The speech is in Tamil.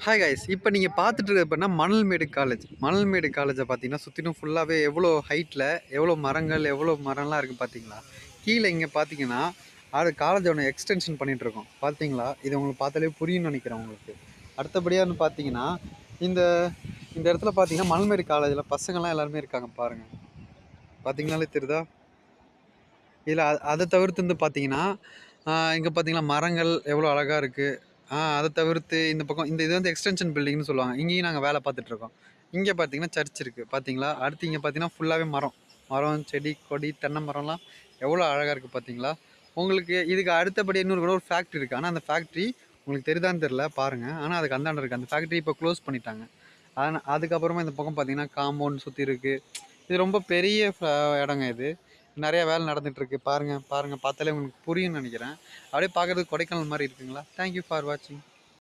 ஹாய் கைஸ், இப்போ நீங்கள் பார்த்துட்டு இருக்க எப்படின்னா மணல்மேடு காலேஜ். மணல்மேடு காலேஜை பார்த்தீங்கன்னா சுற்றிலும் ஃபுல்லாகவே எவ்வளோ ஹைட்டில் எவ்வளோ மரங்கள் எவ்வளோ மரம்லாம் இருக்குது பார்த்தீங்களா. கீழே இங்கே பார்த்தீங்கன்னா அது காலேஜ் ஒன்று எக்ஸ்டென்ஷன் பண்ணிகிட்ருக்கோம் பார்த்தீங்களா. இது உங்களுக்கு பார்த்தாலே புரியும்னு நினைக்கிறேன் உங்களுக்கு. அடுத்தபடியான்னு பார்த்தீங்கன்னா இந்த இந்த இடத்துல பார்த்தீங்கன்னா மணல்மேடு காலேஜில் பசங்கள்லாம் எல்லாருமே இருக்காங்க பாருங்கள். பார்த்தீங்கனாலே தெரியுதா. இதில் அதை தவிர்த்து வந்து பார்த்தீங்கன்னா இங்கே பார்த்தீங்கன்னா மரங்கள் எவ்வளோ அழகாக இருக்குது. அதை தவிர்த்து இந்த பக்கம் இது வந்து எக்ஸ்டென்ஷன் பில்டிங்னு சொல்லுவாங்க. இங்கேயும் நாங்கள் வேலை பார்த்துட்ருக்கோம். இங்கே பார்த்தீங்கன்னா சர்ச் இருக்குது பார்த்தீங்களா. அடுத்து இங்கே பார்த்தீங்கன்னா ஃபுல்லாகவே மரம் மரம் செடி கொடி தென்னை மரம்லாம் எவ்வளோ அழகாக இருக்குது பார்த்தீங்களா. உங்களுக்கு இதுக்கு அடுத்தபடி இன்னொரு கூட ஒரு ஃபேக்ட்ரி இருக்குது. ஆனால் அந்த ஃபேக்ட்ரி உங்களுக்கு தெரியுதான்னு தெரில பாருங்கள். ஆனால் அதுக்கு அந்தாண்ட இருக்குது. அந்த ஃபேக்ட்ரி இப்போ க்ளோஸ் பண்ணிட்டாங்க. ஆனால் அதுக்கப்புறமா இந்த பக்கம் பார்த்தீங்கன்னா காம்பவுண்ட் சுற்றி இருக்குது. இது ரொம்ப பெரிய இடங்க இது. நிறைய வேலை நடந்துகிட்ருக்கு பாருங்கள். பார்த்தாலே உங்களுக்கு புரியும்னு நினைக்கிறேன். அப்படியே பார்க்குறதுக்கு கொடைக்கானல் மாதிரி இருக்குங்களா. தேங்க்யூ ஃபார் வாட்சிங்.